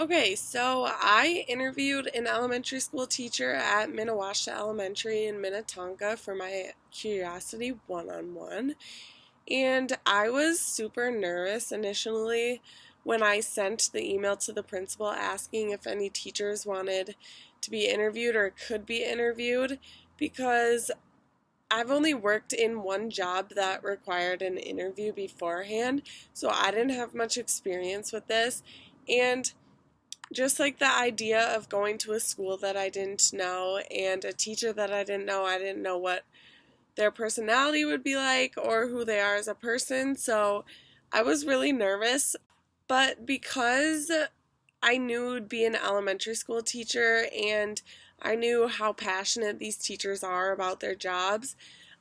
Okay, so I interviewed an elementary school teacher at Minnewaska Elementary in Minnetonka for my Curiosity one-on-one, and I was super nervous initially when I sent the email to the principal asking if any teachers wanted to be interviewed or could be interviewed because I've only worked in one job that required an interview beforehand, so I didn't have much experience with this. And just like the idea of going to a school that I didn't know and a teacher that I didn't know what their personality would be like or who they are as a person. So I was really nervous. But because I knew it would be an elementary school teacher and I knew how passionate these teachers are about their jobs,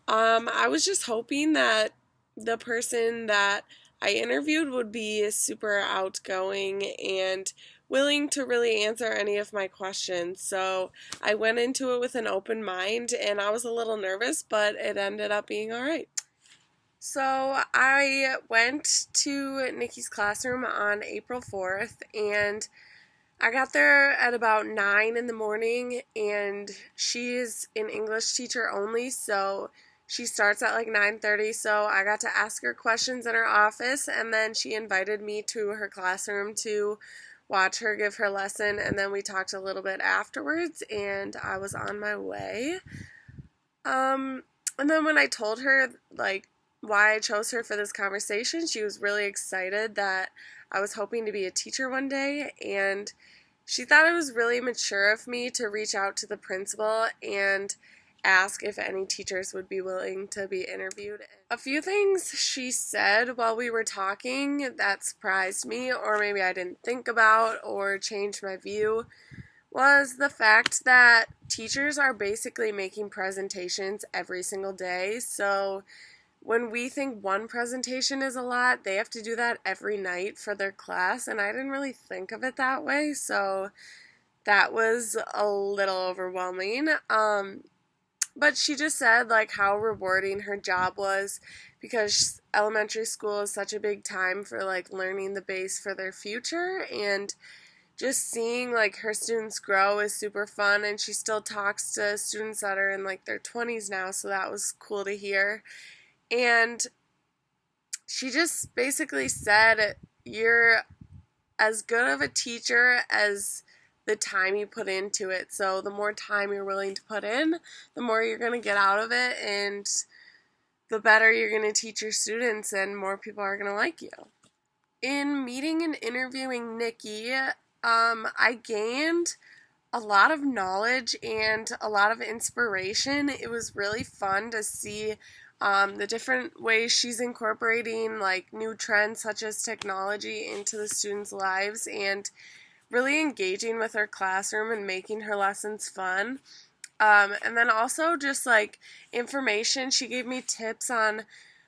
I was just hoping that the person that I interviewed would be super outgoing and willing to really answer any of my questions. So I went into it with an open mind and I was a little nervous, but it ended up being all right. So I went to Nikki's classroom on April 4th and I got there at about 9 in the morning, and she's an English teacher only, so she starts at like 9:30, so I got to ask her questions in her office, and then she invited me to her classroom to watch her give her lesson, and then we talked a little bit afterwards, and I was on my way. Um, and then when I told her, like, why I chose her for this conversation, she was really excited that I was hoping to be a teacher one day, and she thought it was really mature of me to reach out to the principal and ask if any teachers would be willing to be interviewed. A few things she said while we were talking that surprised me, or maybe I didn't think about or changed my view, was the fact that teachers are basically making presentations every single day. So when we think one presentation is a lot, they have to do that every night for their class, and I didn't really think of it that way, so that was a little overwhelming. But she just said like how rewarding her job was because elementary school is such a big time for like learning the base for their future, and just seeing like her students grow is super fun, and she still talks to students that are in like their 20s now, so that was cool to hear. And she just basically said, you're as good of a teacher as the time you put into it. So the more time you're willing to put in, the more you're going to get out of it, and the better you're going to teach your students, and more people are going to like you. In meeting and interviewing Nikki, I gained a lot of knowledge and a lot of inspiration. It was really fun to see the different ways she's incorporating like new trends such as technology into the students' lives and really engaging with her classroom and making her lessons fun. And then also just like information. She gave me tips on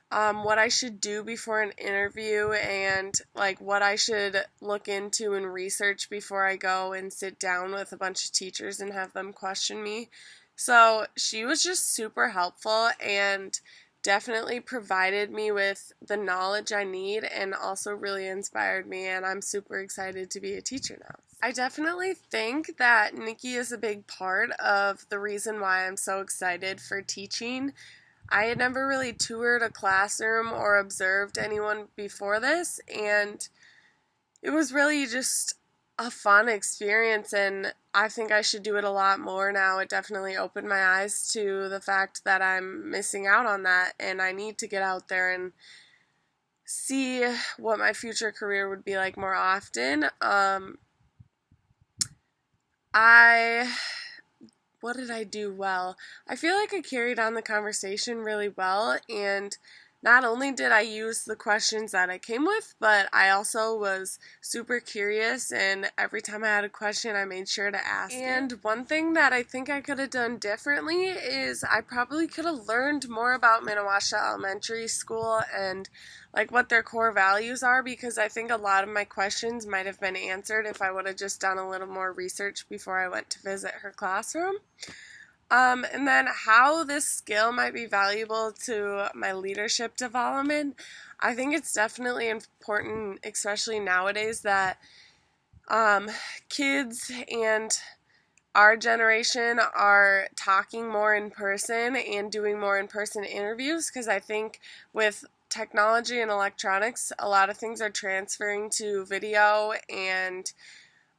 what I should do before an interview and like what I should look into and research before I go and sit down with a bunch of teachers and have them question me. So she was just super helpful and definitely provided me with the knowledge I need and also really inspired me, and I'm super excited to be a teacher now. I definitely think that Nikki is a big part of the reason why I'm so excited for teaching. I had never really toured a classroom or observed anyone before this, and it was really just a fun experience, and I think I should do it a lot more now. It definitely opened my eyes to the fact that I'm missing out on that, and I need to get out there and see what my future career would be like more often. I what did I do well? I feel like I carried on the conversation really well, and not only did I use the questions that I came with, but I also was super curious, and every time I had a question, I made sure to ask it. And one thing that I think I could have done differently is I probably could have learned more about Minnewaska Elementary School and like what their core values are, because I think a lot of my questions might have been answered if I would have just done a little more research before I went to visit her classroom. And then how this skill might be valuable to my leadership development. I think it's definitely important, especially nowadays, that kids and our generation are talking more in person and doing more in-person interviews, because I think with technology and electronics, a lot of things are transferring to video and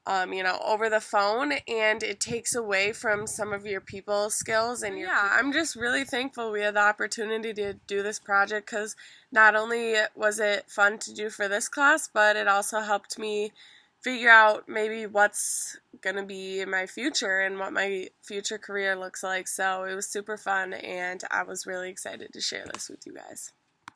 over the phone, and it takes away from some of your people skills and your I'm just really thankful we had the opportunity to do this project, because not only was it fun to do for this class, but it also helped me figure out maybe what's going to be in my future and what my future career looks like. So it was super fun, and I was really excited to share this with you guys.